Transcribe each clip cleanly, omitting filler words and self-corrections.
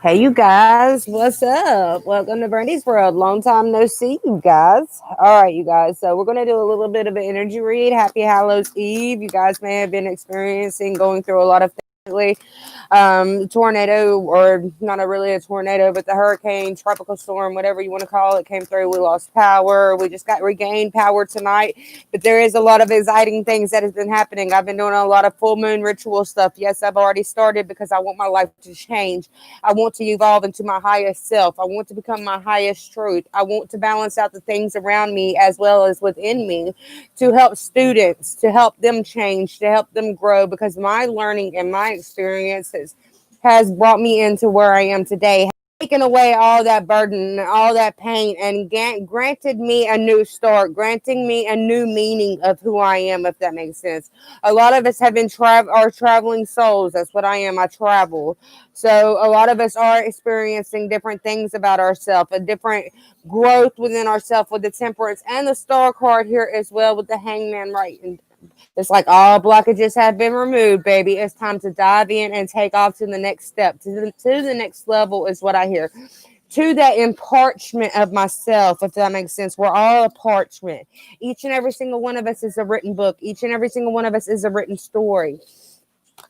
Hey, you guys, what's up? Welcome to Brandy's World. Long time no see, you guys. All right, you guys. So, we're going to do a little bit of an energy read. Happy Hallows Eve. You guys may have been experiencing going through a lot of things lately. Tornado, or not a really a tornado, but the hurricane, tropical storm, whatever you want to call it, came through. We lost power. We just got regained power tonight. But there is a lot of exciting things that has been happening. I've been doing a lot of full moon ritual stuff. Yes, I've already started because I want my life to change. I want to evolve into my highest self. I want to become my highest truth. I want to balance out the things around me as well as within me to help students, to help them change, to help them grow, because my learning and my experiences has brought me into where I am today, taken away all that burden, all that pain, and granted me a new start, granting me a new meaning of who I am, if that makes sense. A lot of us have been are traveling souls. That's what I am. I travel. So a lot of us are experiencing different things about ourselves, a different growth within ourselves with the temperance and the star card here as well with the hangman, right? And it's like all blockages have been removed, baby. It's time to dive in and take off to the next step, to the next level is what I hear. To that imparchment of myself, if that makes sense. We're all a parchment. Each and every single one of us is a written book. Each and every single one of us is a written story.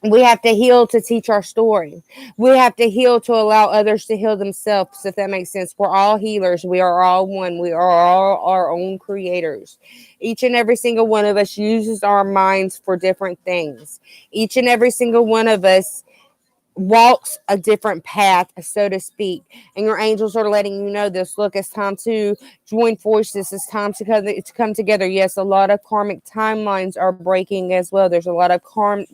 We have to heal to teach our story. We have to heal to allow others to heal themselves, if that makes sense. We're all healers. We are all one. We are all our own creators. Each and every single one of us uses our minds for different things. Each and every single one of us walks a different path, so to speak. And your angels are letting you know this. Look, it's time to join forces. It's time to come together. Yes, a lot of karmic timelines are breaking as well. There's a lot of karmic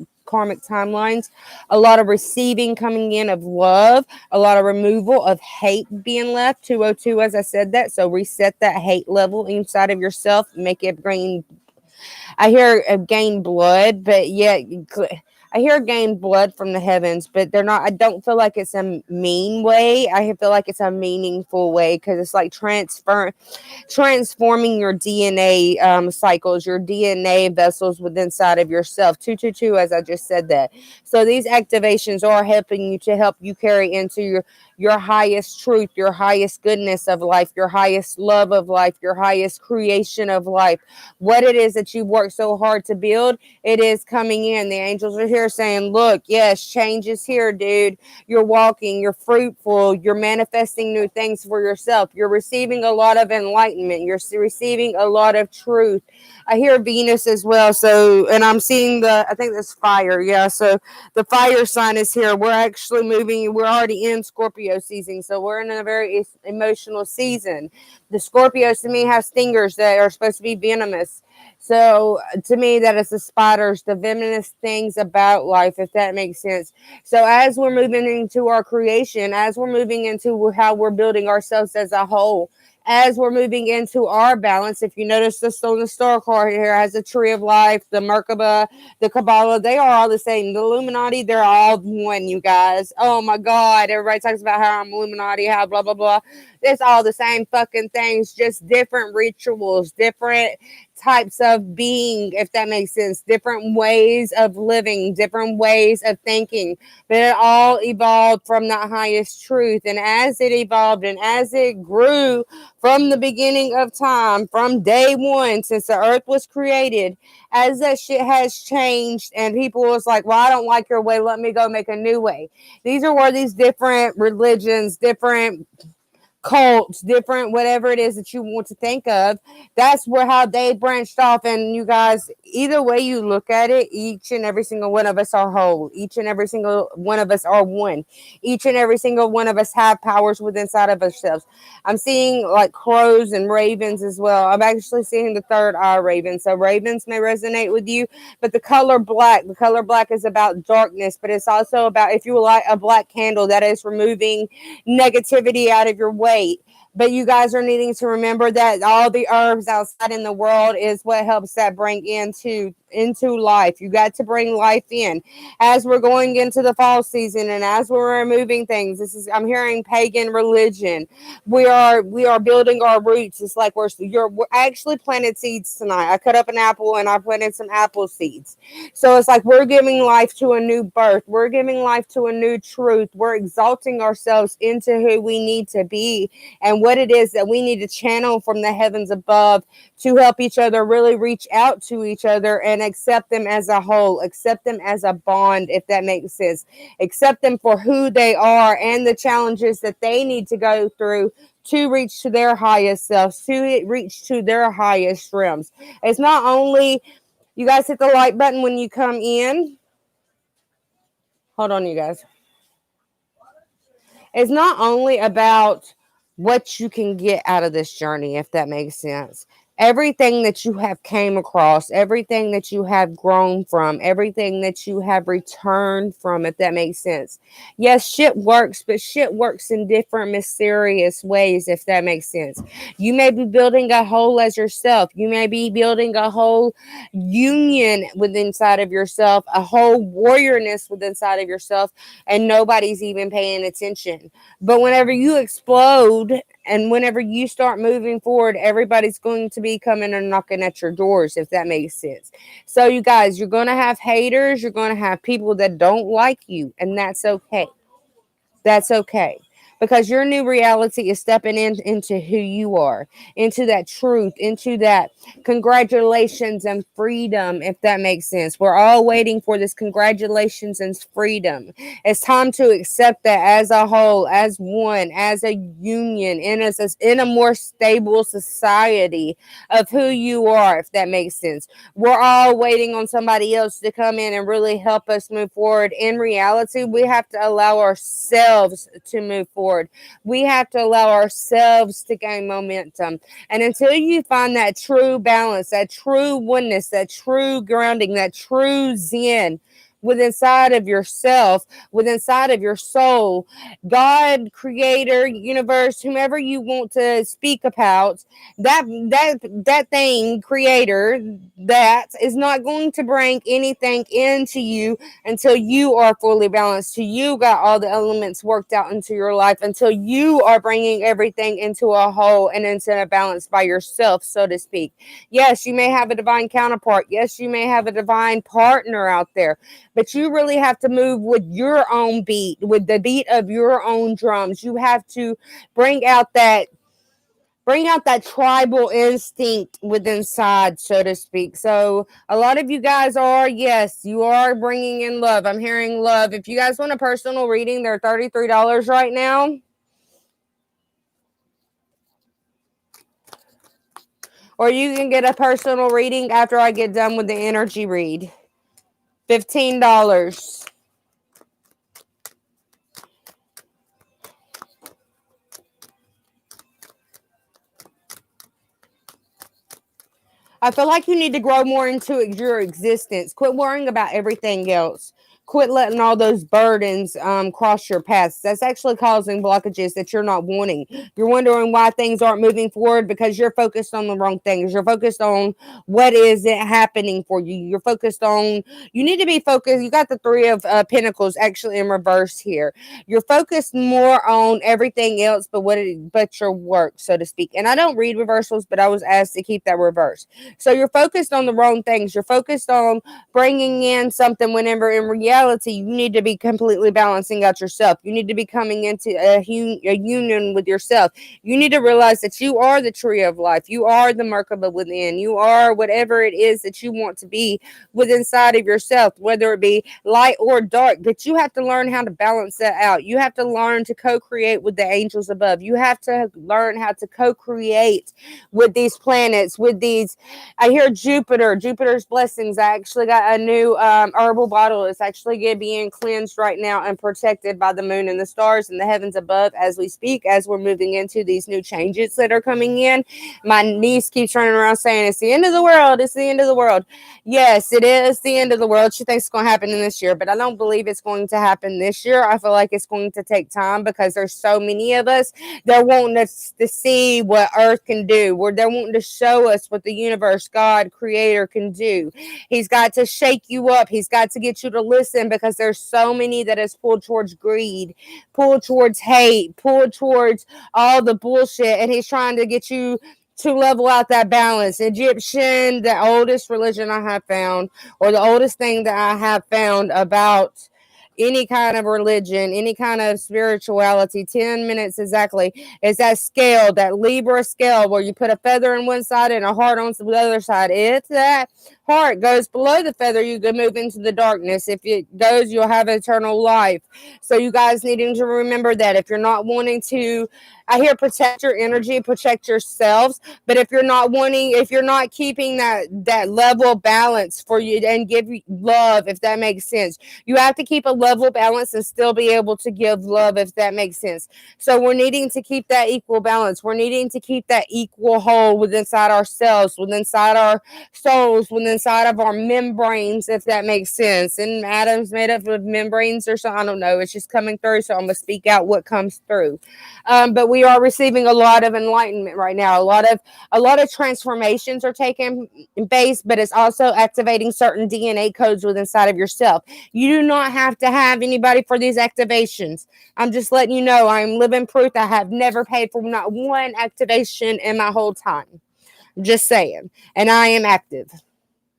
timelines, a lot of receiving coming in of love, a lot of removal of hate being left. 202, as I said that. So reset that hate level inside of yourself, make it bring. I hear gain blood, but yet I hear gain blood from the heavens, but they're not. I don't feel like it's a mean way. I feel like it's a meaningful way, because it's like transforming your DNA cycles, your DNA vessels within inside of yourself. 222, as I just said that. So these activations are helping you to help you carry into your highest truth, your highest goodness of life, your highest love of life, your highest creation of life. What it is that you worked so hard to build, it is coming in. The angels are here saying, look, yes, change is here, dude. You're walking, you're fruitful, you're manifesting new things for yourself. You're receiving a lot of enlightenment. You're receiving a lot of truth. I hear Venus as well. So, and I'm seeing I think that's fire. Yeah. So the fire sign is here. We're actually moving. We're already in Scorpio season. So we're in a very emotional season. The Scorpios to me have stingers that are supposed to be venomous. So to me, that is the spiders, the venomous things about life, if that makes sense. So as we're moving into our creation, as we're moving into how we're building ourselves as a whole, as we're moving into our balance, if you notice this on the star card here has a tree of life, the Merkaba, the Kabbalah, they are all the same. The Illuminati, they're all one, you guys. Oh my God. Everybody talks about how I'm Illuminati, how blah, blah, blah. It's all the same fucking things, just different rituals, different types of being, if that makes sense, different ways of living, different ways of thinking, but it all evolved from that highest truth. And as it evolved and as it grew from the beginning of time, from day one, since the earth was created, as that shit has changed and people was like, well, I don't like your way, let me go make a new way. These are where these different religions, different cults, different whatever it is that you want to think of, that's where how they branched off. And you guys, either way you look at it, each and every single one of us are whole. Each and every single one of us are one. Each and every single one of us have powers within inside of ourselves. I'm seeing like crows and ravens as well. I'm actually seeing the third eye raven. So ravens may resonate with you, but the color black is about darkness, but it's also about, if you light a black candle, that is removing negativity out of your weight. But you guys are needing to remember that all the herbs outside in the world is what helps that bring into into life. You got to bring life in. As we're going into the fall season and as we're removing things, I'm hearing pagan religion. We are building our roots. It's like we're actually planted seeds tonight. I cut up an apple and I planted some apple seeds. So it's like we're giving life to a new birth. We're giving life to a new truth. We're exalting ourselves into who we need to be and what it is that we need to channel from the heavens above to help each other really reach out to each other and accept them as a whole, accept them as a bond, if that makes sense, accept them for who they are and the challenges that they need to go through to reach to their highest selves, to reach to their highest realms. It's not only, you guys hit the like button when you come in. Hold on, you guys. It's not only about what you can get out of this journey, if that makes sense. Everything that you have came across, everything that you have grown from, everything that you have returned from, if that makes sense. Yes, shit works, but shit works in different mysterious ways, if that makes sense. You may be building a whole as yourself. You may be building a whole union within inside of yourself, a whole warriorness within inside of yourself, and nobody's even paying attention. But whenever you explode and whenever you start moving forward, everybody's going to be coming and knocking at your doors, if that makes sense. So, you guys, you're going to have haters, you're going to have people that don't like you, and that's okay. That's okay. Because your new reality is stepping into who you are, into that truth, into that congratulations and freedom, if that makes sense. We're all waiting for this congratulations and freedom. It's time to accept that as a whole, as one, as a union, in a more stable society of who you are, if that makes sense. We're all waiting on somebody else to come in and really help us move forward. In reality, we have to allow ourselves to move forward. We have to allow ourselves to gain momentum. And until you find that true balance, that true oneness, that true grounding, that true zen within inside of yourself, within inside of your soul, God, creator, universe, whomever you want to speak about, that thing, creator, that is not going to bring anything into you until you are fully balanced, till you got all the elements worked out into your life, until you are bringing everything into a whole and into a balance by yourself, so to speak. Yes, you may have a divine counterpart. Yes, you may have a divine partner out there, but you really have to move with your own beat, with the beat of your own drums. You have to bring out that tribal instinct within inside, so to speak. So a lot of you guys are, yes, you are bringing in love. I'm hearing love. If you guys want a personal reading, they're $33 right now. Or you can get a personal reading after I get done with the energy read. $15. I feel like you need to grow more into your existence. Quit worrying about everything else. Quit letting all those burdens cross your paths. That's actually causing blockages that you're not wanting. You're wondering why things aren't moving forward because you're focused on the wrong things. You're focused on what is it happening for you. You're focused on, you need to be focused. You got the Three of Pentacles actually in reverse here. You're focused more on everything else but your work, so to speak. And I don't read reversals, but I was asked to keep that reverse. So you're focused on the wrong things. You're focused on bringing in something whenever in reality you need to be completely balancing out yourself. You need to be coming into a union with yourself. You need to realize that you are the tree of life. You are the Merkaba within. You are whatever it is that you want to be within inside of yourself, whether it be light or dark. But you have to learn how to balance that out. You have to learn to co-create with the angels above. You have to learn how to co-create with these planets, with these. I hear Jupiter's blessings. I actually got a new herbal bottle. It's actually actually get being cleansed right now and protected by the moon and the stars and the heavens above as we speak, as we're moving into these new changes that are coming in. My niece keeps running around saying it's the end of the world. It's the end of the world. Yes, it is the end of the world. She thinks it's going to happen in this year, but I don't believe it's going to happen this year. I feel like it's going to take time because there's so many of us that want us to see what Earth can do. They're wanting to show us what the universe, God, Creator can do. He's got to shake you up. He's got to get you to listen because there's so many that is pulled towards greed, pulled towards hate, pulled towards all the bullshit, and he's trying to get you to level out that balance. Egyptian, the oldest religion I have found, or the oldest thing that I have found about any kind of religion, any kind of spirituality, 10 minutes exactly, is that scale, that Libra scale, where you put a feather on one side and a heart on the other side. If that heart goes below the feather, you can move into the darkness. If it goes, you'll have eternal life. So you guys needing to remember that if you're not wanting to, I hear protect your energy, protect yourselves. But if you're not wanting, if you're not keeping that level balance for you and give love, if that makes sense, you have to keep a level balance and still be able to give love, if that makes sense. So we're needing to keep that equal balance. We're needing to keep that equal whole within inside ourselves, within inside our souls, within inside of our membranes, if that makes sense. And atoms made up of membranes or something, I don't know. It's just coming through, so I'm gonna speak out what comes through. But we are receiving a lot of enlightenment right now. A lot of transformations are taking place, but it's also activating certain DNA codes within inside of yourself. You do not have to have anybody for these activations. I'm just letting you know I'm living proof. I have never paid for not one activation in my whole time. Just saying. And I am active.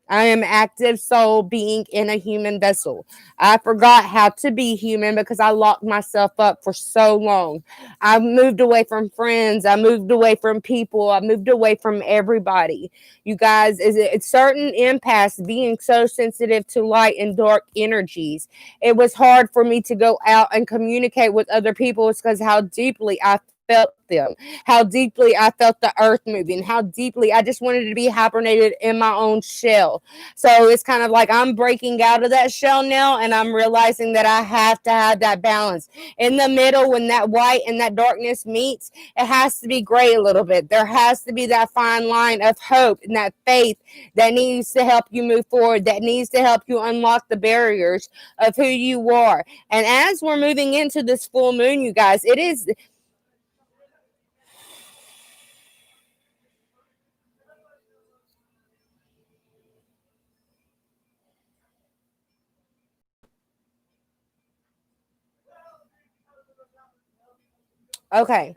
I am active soul being in a human vessel. I forgot how to be human because I locked myself up for so long. I moved away from friends. I moved away from people. I moved away from everybody. You guys, it's certain empaths being so sensitive to light and dark energies. It was hard for me to go out and communicate with other people. It's because how deeply I felt them, how deeply I felt the earth moving, how deeply I just wanted to be hibernated in my own shell. So it's kind of like I'm breaking out of that shell now, and I'm realizing that I have to have that balance in the middle. When that white and that darkness meets, it has to be gray a little bit. There has to be that fine line of hope and that faith that needs to help you move forward, that needs to help you unlock the barriers of who you are. And as we're moving into this full moon, you guys, it is okay.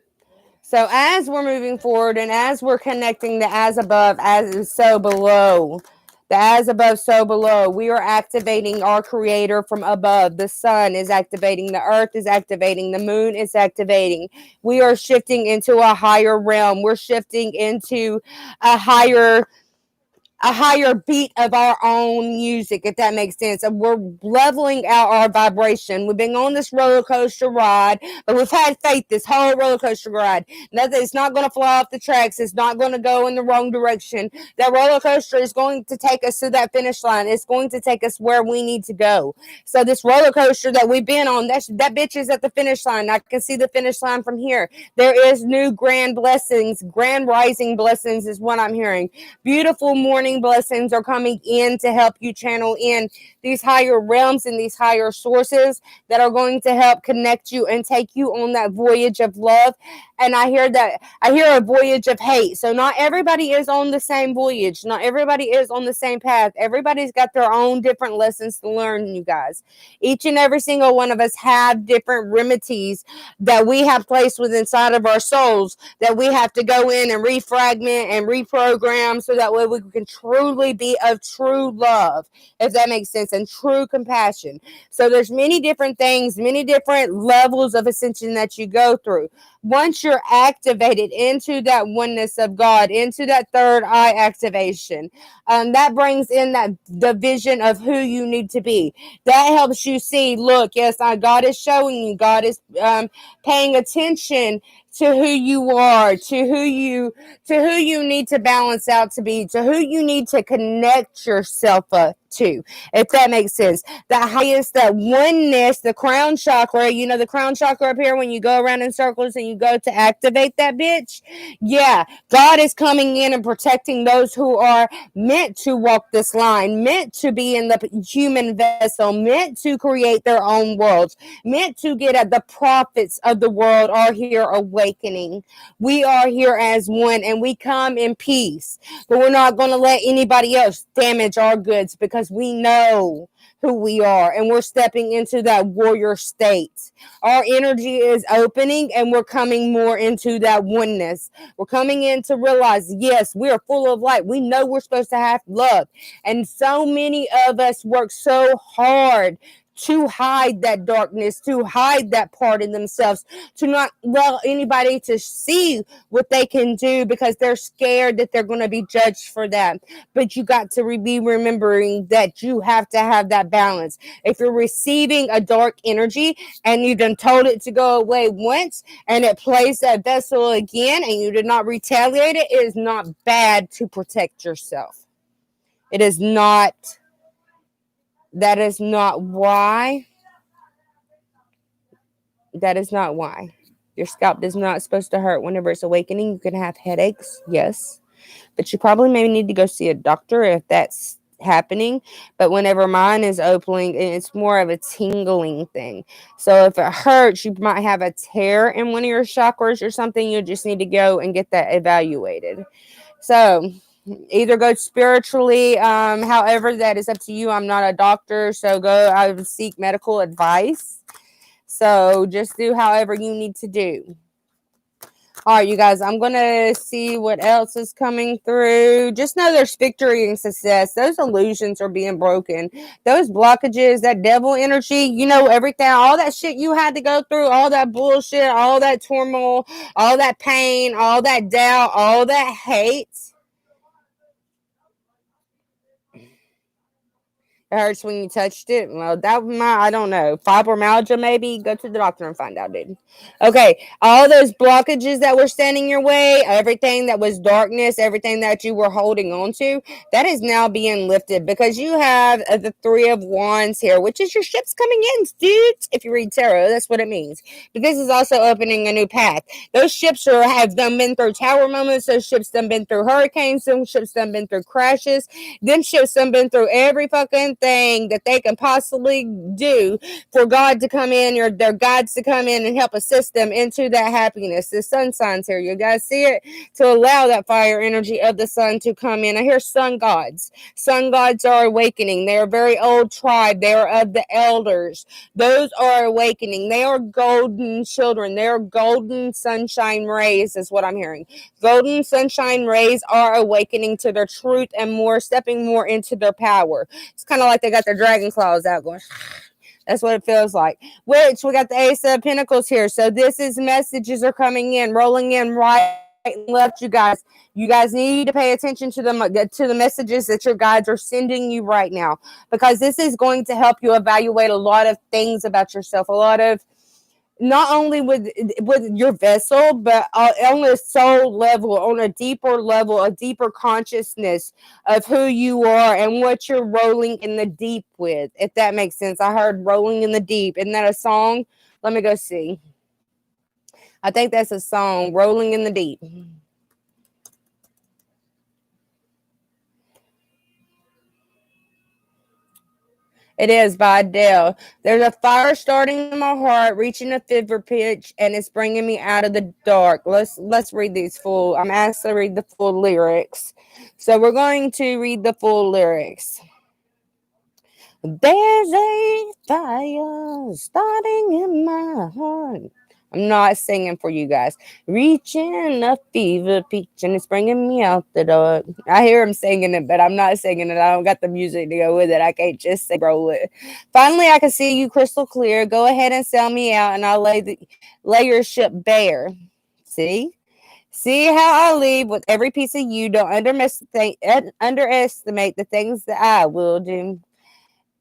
So as we're moving forward and as we're connecting the as above, as is so below, the as above, so below, we are activating our creator from above. The sun is activating, the earth is activating, the moon is activating. We are shifting into a higher realm. We're shifting into a higher beat of our own music, if that makes sense. And we're leveling out our vibration. We've been on this roller coaster ride, but we've had faith this whole roller coaster ride. Nothing, it's not going to fly off the tracks. It's not going to go in the wrong direction. That roller coaster is going to take us to that finish line. It's going to take us where we need to go. So this roller coaster that we've been on, that bitch is at the finish line. I can see the finish line from here. There is new grand blessings, grand rising blessings is what I'm hearing. Beautiful morning blessings are coming in to help you channel in these higher realms and these higher sources that are going to help connect you and take you on that voyage of love. And I hear a voyage of hate. So not everybody is on the same voyage. Not everybody is on the same path. Everybody's got their own different lessons to learn, you guys. Each and every single one of us have different remedies that we have placed within inside of our souls that we have to go in and refragment and reprogram so that way we can truly be of true love, if that makes sense, and true compassion. So there's many different things, many different levels of ascension that you go through. Once you're activated into that oneness of God, into that third eye activation, that brings in that the vision of who you need to be. That helps you see, look, yes, God is showing you, God is paying attention to who you are, to who you need to balance out to be, to who you need to connect yourself to, if that makes sense. The highest, that oneness, the crown chakra, you know, the crown chakra up here when you go around in circles and you go to activate that bitch. Yeah, God is coming in and protecting those who are meant to walk this line, meant to be in the human vessel, meant to create their own worlds, meant to get at the prophets of the world are here awakening. We are here as one and we come in peace, but we're not going to let anybody else damage our goods because we know who we are and we're stepping into that warrior state. Our energy is opening and we're coming more into that oneness. We're coming in to realize, yes, we are full of light. We know we're supposed to have love. And so many of us work so hard to hide that darkness, to hide that part in themselves, to not allow anybody to see what they can do because they're scared that they're going to be judged for that. But you got to be remembering that you have to have that balance. If you're receiving a dark energy and you done told it to go away once and it plays that vessel again and you did not retaliate it, it is not bad to protect yourself. It is not. That is not why. That is not why. Your scalp is not supposed to hurt whenever it's awakening. You can have headaches, yes, but you probably maybe need to go see a doctor if that's happening. But whenever mine is opening, it's more of a tingling thing. So if it hurts, you might have a tear in one of your chakras or something. You just need to go and get that evaluated. So either go spiritually, however, that is up to you. I'm not a doctor, so go, I would seek medical advice. So just do however you need to do. All right, you guys, I'm going to see what else is coming through. Just know there's victory and success. Those illusions are being broken. Those blockages, that devil energy, you know, everything, all that shit you had to go through, all that bullshit, all that turmoil, all that pain, all that doubt, all that hate. It hurts when you touched it. Well, that might, I don't know. Fibromyalgia, maybe. Go to the doctor and find out, dude. Okay. All those blockages that were standing your way, everything that was darkness, everything that you were holding on to, that is now being lifted because you have the Three of Wands here, which is your ships coming in, dudes. If you read tarot, that's what it means. But this is also opening a new path. Those ships have done been through tower moments. Those ships done been through hurricanes. Some ships done been through crashes. Them ships done been through every fucking thing that they can possibly do for God to come in, or their guides to come in and help assist them into that happiness. The sun signs here, you guys see it, to allow that fire energy of the sun to come in. I hear sun gods. Sun gods are awakening. They are a very old tribe. They are of the elders. Those are awakening. They are golden children. They are golden sunshine rays is what I'm hearing. Golden sunshine rays are awakening to their truth and more, stepping more into their power. It's kind of like they got their dragon claws out going. That's what it feels like. Which we got the Ace of Pentacles here. So this is messages are coming in, rolling in right and left, you guys. You guys need to pay attention to the messages that your guides are sending you right now, because this is going to help you evaluate a lot of things about yourself, a lot of, not only with your vessel, but on a soul level, on a deeper level, a deeper consciousness of who you are and what you're rolling in the deep with, if that makes sense. I heard rolling in the deep. Isn't that a song? Let me go see. I think that's a song, Rolling in the Deep. It is by Adele. There's a fire starting in my heart, reaching a fever pitch, and it's bringing me out of the dark. Let's read these full. I'm asked to read the full lyrics, so we're going to read the full lyrics. There's a fire starting in my heart. I'm not singing for you guys. Reaching a fever pitch and it's bringing me out the dark. I hear him singing it, but I'm not singing it. I don't got the music to go with it. I can't just sing, roll it. Finally, I can see you crystal clear. Go ahead and sell me out, and I'll lay your ship bare. See? See how I leave with every piece of you. Don't underestimate the things that I will do.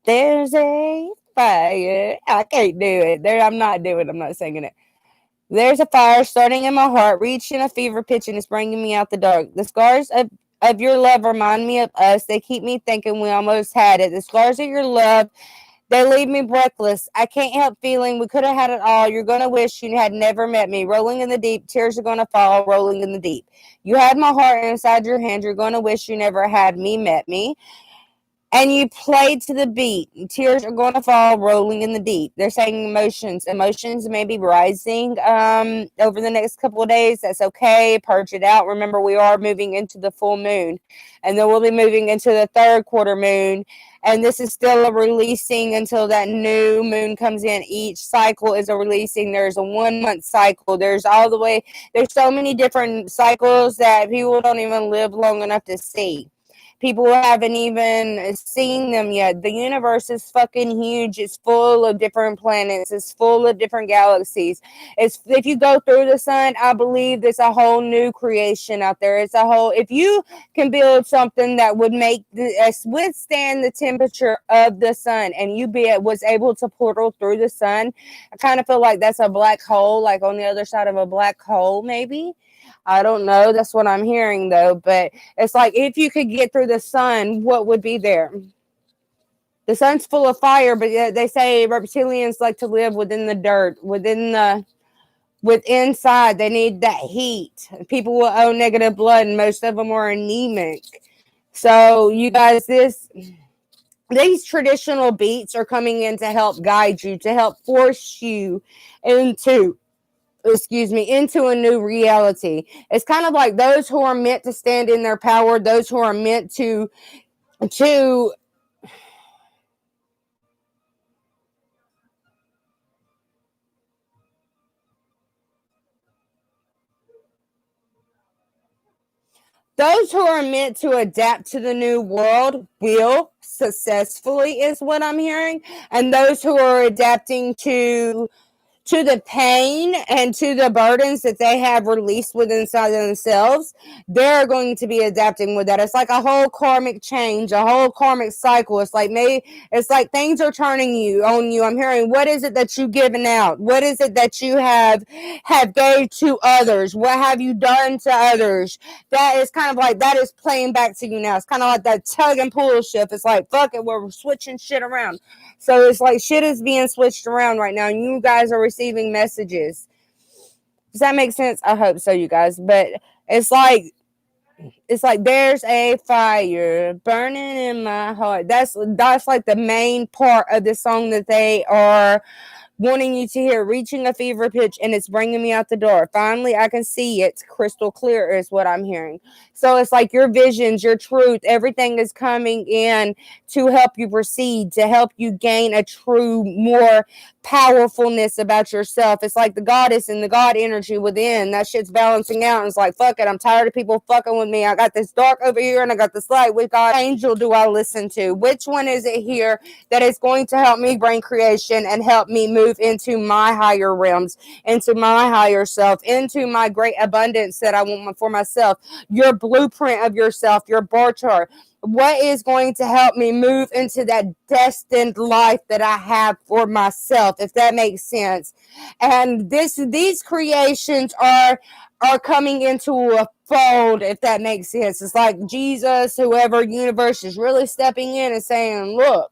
There's a fire. I can't do it. I'm not doing it. I'm not singing it. There's a fire starting in my heart, reaching a fever pitch, and it's bringing me out the dark. The scars of of your love remind me of us. They keep me thinking we almost had it. The scars of your love, they leave me breathless. I can't help feeling we could have had it all. You're going to wish you had never met me. Rolling in the deep, tears are going to fall, rolling in the deep. You had my heart inside your hand. You're going to wish you never had me met me. And you play to the beat. Tears are going to fall, rolling in the deep. They're saying emotions may be rising over the next couple of days. That's okay. Purge it out. Remember, we are moving into the full moon, and then we'll be moving into the third quarter moon, and this is still a releasing until that new moon comes in. Each cycle is a releasing. There's a 1 month cycle. There's so many different cycles that people don't even live long enough to see. People haven't even seen them yet. The universe is fucking huge. It's full of different planets. It's full of different galaxies. If you go through the sun, I believe there's a whole new creation out there. If you can build something that would withstand the temperature of the sun, and was able to portal through the sun, I kind of feel like that's a black hole, like on the other side of a black hole, maybe. I don't know. That's what I'm hearing, though. But it's like if you could get through the sun, what would be there? The sun's full of fire, but yet they say reptilians like to live within the dirt, inside. They need that heat. People will owe negative blood, and most of them are anemic. So, you guys, these traditional beats are coming in to help guide you, to help force you into a new reality. It's kind of like those who are meant to stand in their power, those who are meant to those who are meant to adapt to the new world will successfully, is what I'm hearing. And those who are adapting to the pain and to the burdens that they have released within inside themselves, they're going to be adapting with that. It's like a whole karmic change, a whole karmic cycle. It's like things are turning on you. I'm hearing, what is it that you've given out? What is it that you have gave to others? What have you done to others? That is kind of like, that is playing back to you now. It's kind of like that tug and pull shift. It's like, fuck it, we're switching shit around. So it's like shit is being switched around right now, and you guys are receiving messages. Does that make sense? I hope so, you guys. But it's like there's a fire burning in my heart. That's like the main part of the song that they are wanting you to hear, reaching a fever pitch, and it's bringing me out the door. Finally, I can see it's crystal clear, is what I'm hearing. So it's like your visions, your truth, everything is coming in to help you proceed, to help you gain a true, more powerfulness about yourself. It's like the goddess and the god energy within. That shit's balancing out. And it's like, fuck it, I'm tired of people fucking with me. I got this dark over here and I got this light. Which god angel do I listen to? Which one is it here that is going to help me bring creation and help me move into my higher realms, into my higher self, into my great abundance that I want for myself? Your blueprint of yourself, your bar chart. What is going to help me move into that destined life that I have for myself, if that makes sense? And these creations are coming into a fold, if that makes sense. It's like Jesus, whoever, universe is really stepping in and saying, look,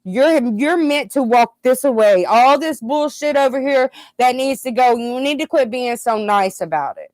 you're meant to walk this way. All this bullshit over here that needs to go. You need to quit being so nice about it.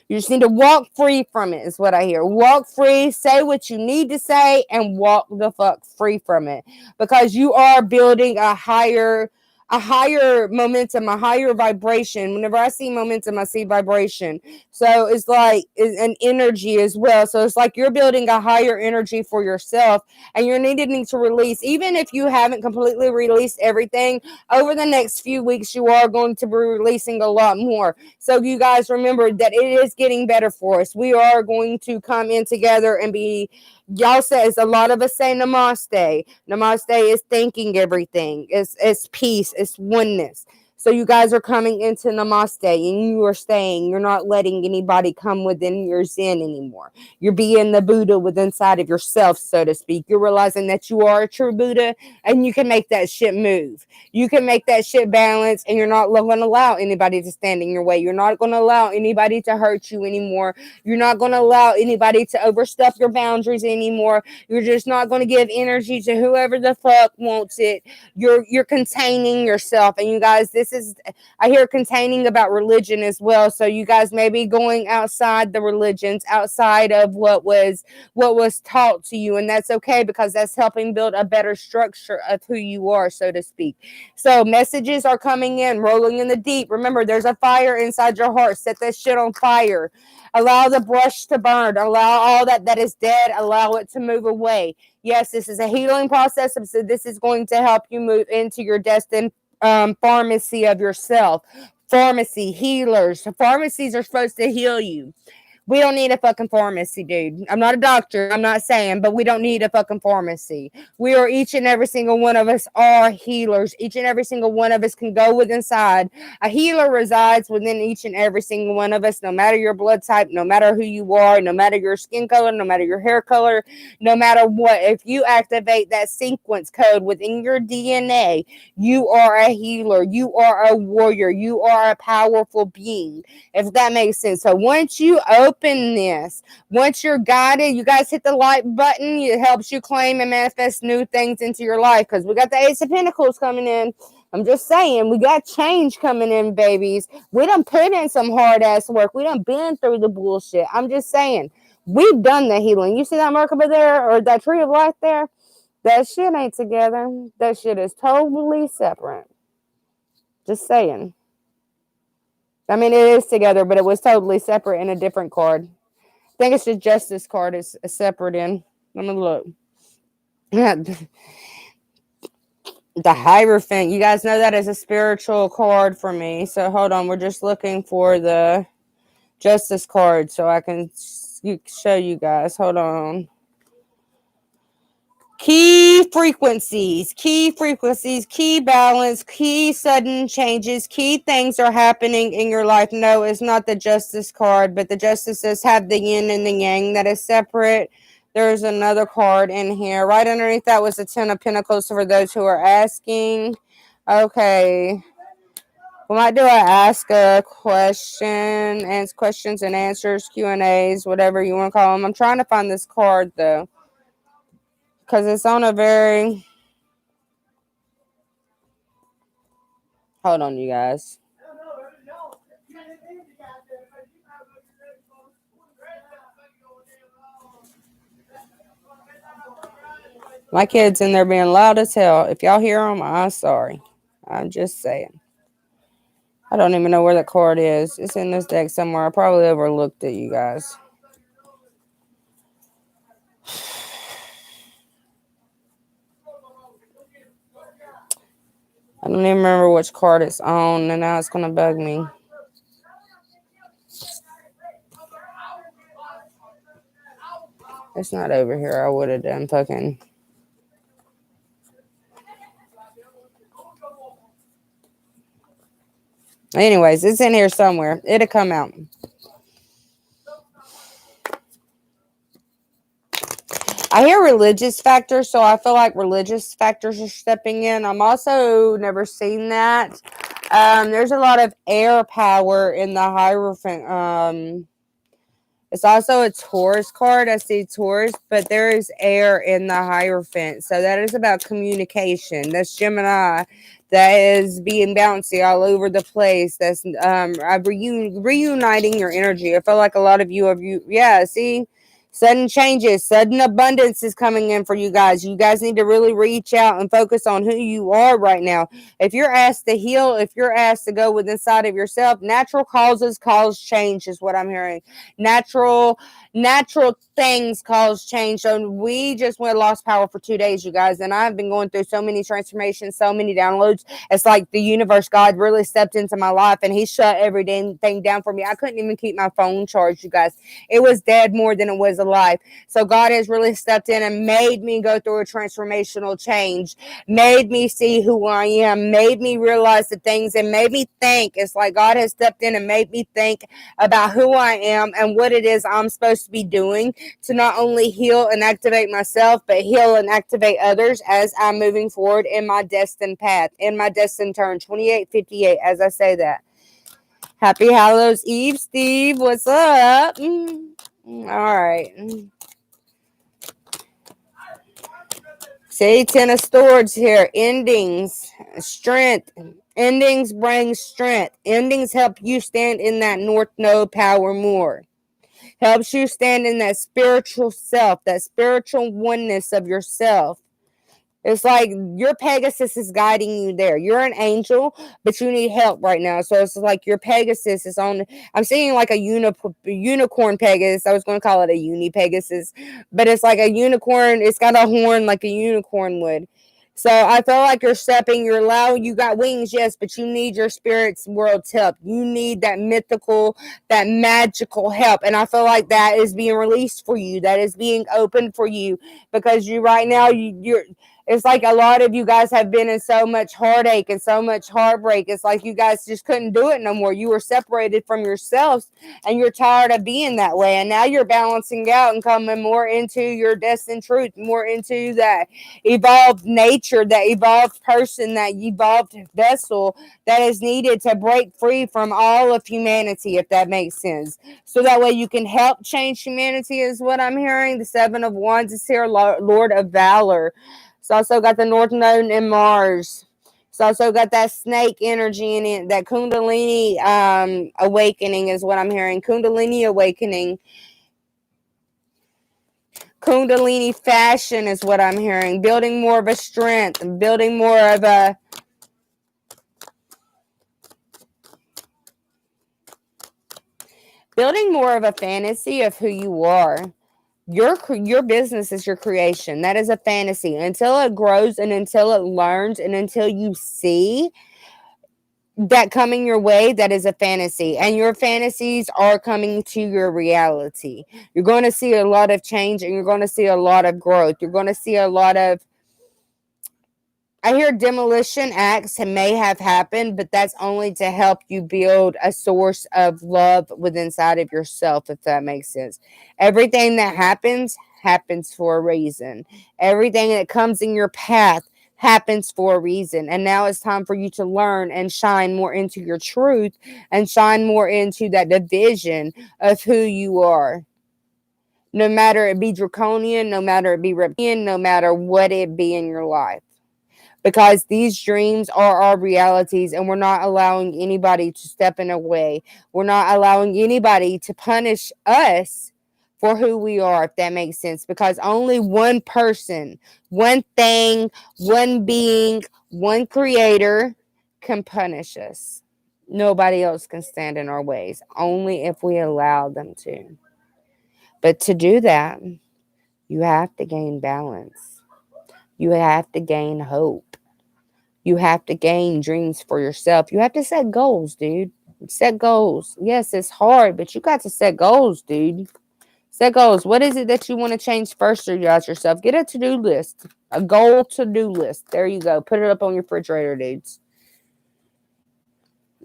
You just need to walk free from it, is what I hear. Walk free, say what you need to say, and walk the fuck free from it. Because you are building a higher momentum, a higher vibration. Whenever I see momentum, I see vibration. So it's like an energy as well. So it's like you're building a higher energy for yourself, and you're needing to release. Even if you haven't completely released everything, over the next few weeks, you are going to be releasing a lot more. So you guys remember that it is getting better for us. We are going to come in together and be, y'all says, a lot of us say namaste. Namaste is thanking everything. It's peace. It's oneness. So you guys are coming into Namaste and you are staying. You're not letting anybody come within your Zen anymore. You're being the Buddha within inside of yourself, so to speak. You're realizing that you are a true Buddha and you can make that shit move. You can make that shit balance, and you're not going to allow anybody to stand in your way. You're not going to allow anybody to hurt you anymore. You're not going to allow anybody to overstep your boundaries anymore. You're just not going to give energy to whoever the fuck wants it. You're containing yourself. And you guys, this is, I hear containing about religion as well. So you guys may be going outside the religions, outside of what was taught to you, and that's okay, because that's helping build a better structure of who you are, so to speak. So messages are coming in, rolling in the deep. Remember, there's a fire inside your heart. Set that shit on fire. Allow the brush to burn. Allow all that is dead, allow it to move away. Yes, this is a healing process, so this is going to help you move into your destined pharmacy of yourself. Pharmacy healers. Pharmacies are supposed to heal you. We don't need a fucking pharmacy, dude. I'm not a doctor. I'm not saying, but we don't need a fucking pharmacy. We are, each and every single one of us are healers. Each and every single one of us can go within inside. A healer resides within each and every single one of us, no matter your blood type, no matter who you are, no matter your skin color, no matter your hair color, no matter what. If you activate that sequence code within your DNA, you are a healer. You are a warrior. You are a powerful being, if that makes sense. So once you open this, once you're guided, you guys hit the like button. It helps you claim and manifest new things into your life, because we got the Ace of Pentacles coming in. I'm just saying, we got change coming in, babies. We done put in some hard ass work. We done been through the bullshit. I'm just saying, we've done the healing. You see that mark over there, or that tree of life there? That shit ain't together. That shit is totally separate. Just saying. I mean, it is together, but it was totally separate in a different card. I think it's the Justice card is separate in. Let me look. The Hierophant. You guys know that is a spiritual card for me. So hold on. We're just looking for the Justice card so I can show you guys. Hold on. Key frequencies, key balance, key sudden changes, key things are happening in your life. No, it's not the Justice card, but the Justices have the yin and the yang that is separate. There's another card in here. Right underneath that was the Ten of Pentacles for those who are asking. Okay. We might do a ask a question, and questions and answers, Q&As, whatever you want to call them. I'm trying to find this card, though, because it's on a very... Hold on, you guys. My kid's in there being loud as hell. If y'all hear them, I'm sorry. I'm just saying. I don't even know where the card is. It's in this deck somewhere. I probably overlooked it, you guys. I don't even remember which card it's on, and now it's going to bug me. It's not over here. I would have done fucking... Anyways, it's in here somewhere. It'll come out. I hear religious factors, so I feel like religious factors are stepping in. I'm also never seen that. There's a lot of air power in the Hierophant. It's also a Taurus card. I see Taurus, but there is air in the Hierophant. So that is about communication. That's Gemini. That is being bouncy all over the place. That's reuniting your energy. I feel like a lot of you yeah, see? Sudden changes, sudden abundance is coming in for you guys. You guys need to really reach out and focus on who you are right now. If you're asked to heal, if you're asked to go within inside of yourself, natural causes cause change is what I'm hearing. Natural things cause change. So we just went lost power for 2 days, you guys, and I've been going through so many transformations, so many downloads. It's like the universe, God really stepped into my life and he shut everything down for me. I couldn't even keep my phone charged, you guys. It was dead more than it was alive. life. So God has really stepped in and made me go through a transformational change, made me see who I am, made me realize the things, and made me think. It's like God has stepped in and made me think about who I am and what it is I'm supposed to be doing to not only heal and activate myself, but heal and activate others as I'm moving forward in my destined path, in my destined turn. 2858, as I say that. Happy Hallows Eve, Steve. What's up? All right. See, Ten of Swords here. Endings, strength. Endings bring strength. Endings help you stand in that North Node power more. Helps you stand in that spiritual self, that spiritual oneness of yourself. It's like your Pegasus is guiding you there. You're an angel, but you need help right now. So it's like your Pegasus is on. I'm seeing like a unicorn Pegasus. I was going to call it a uni Pegasus, but it's like a unicorn. It's got a horn like a unicorn would. So I feel like you're stepping, you're allowing, you got wings, yes, but you need your spirit's world's help. You need that mythical, that magical help. And I feel like that is being released for you. That is being opened for you because you right now, you're, it's like a lot of you guys have been in so much heartache and so much heartbreak. It's like you guys just couldn't do it no more. You were separated from yourselves and you're tired of being that way. And now you're balancing out and coming more into your destined truth, more into that evolved nature, that evolved person, that evolved vessel that is needed to break free from all of humanity, if that makes sense. So that way you can help change humanity is what I'm hearing. The Seven of Wands is here, Lord of Valor. It's also got the North Node in Mars. It's also got that snake energy in it. That Kundalini awakening is what I'm hearing. Kundalini awakening. Kundalini fashion is what I'm hearing. Building more of a strength. Building more of a... Building more of a fantasy of who you are. Your business is your creation. That is a fantasy. Until it grows and until it learns and until you see that coming your way, that is a fantasy. And your fantasies are coming to your reality. You're going to see a lot of change and you're going to see a lot of growth. You're going to see a lot of... I hear demolition acts may have happened, but that's only to help you build a source of love within inside of yourself, if that makes sense. Everything that happens for a reason. Everything that comes in your path happens for a reason. And now it's time for you to learn and shine more into your truth and shine more into that division of who you are. No matter it be draconian, no matter it be reptilian, no matter what it be in your life. Because these dreams are our realities and we're not allowing anybody to step in our way. We're not allowing anybody to punish us for who we are, if that makes sense. Because only one person, one thing, one being, one creator can punish us. Nobody else can stand in our ways, only if we allow them to. But to do that, you have to gain balance. You have to gain hope. You have to gain dreams for yourself. You have to set goals, dude. Set goals. Yes, it's hard, but you got to set goals, dude. Set goals. What is it that you want to change first about yourself? Get a to-do list. A goal to-do list. There you go. Put it up on your refrigerator, dudes.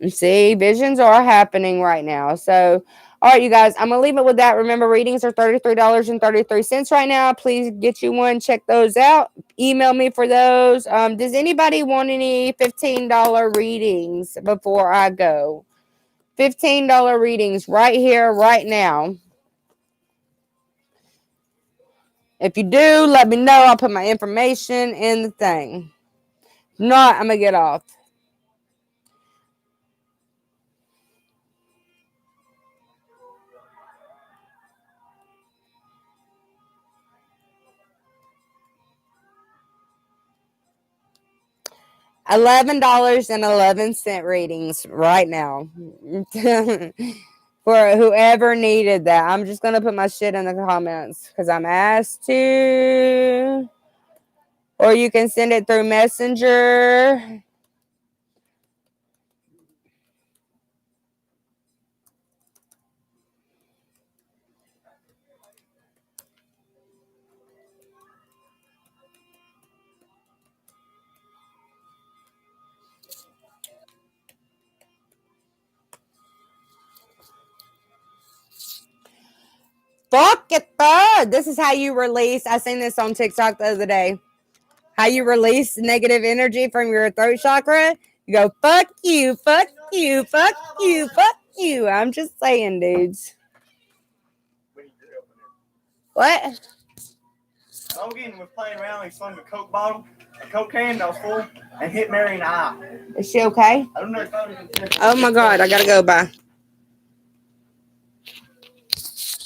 See, visions are happening right now. So, all right, you guys, I'm going to leave it with that. Remember, readings are $33.33 right now. Please get you one. Check those out. Email me for those. Does anybody want any $15 readings before I go? $15 readings right here, right now. If you do, let me know. I'll put my information in the thing. If not, I'm going to get off. $11.11 ratings right now. For whoever needed that. I'm just going to put my shit in the comments because I'm asked to. Or you can send it through Messenger. Fuck it, bud. This is how you release. I seen this on TikTok the other day. How you release negative energy from your throat chakra. You go, fuck you, fuck you, fuck you, fuck you. I'm just saying, dudes. What? Logan was playing around. He slung a Coke bottle, a Coke can that was full, and hit Mary in the eye. Is she okay? I don't know. Oh my God, I gotta go. Bye.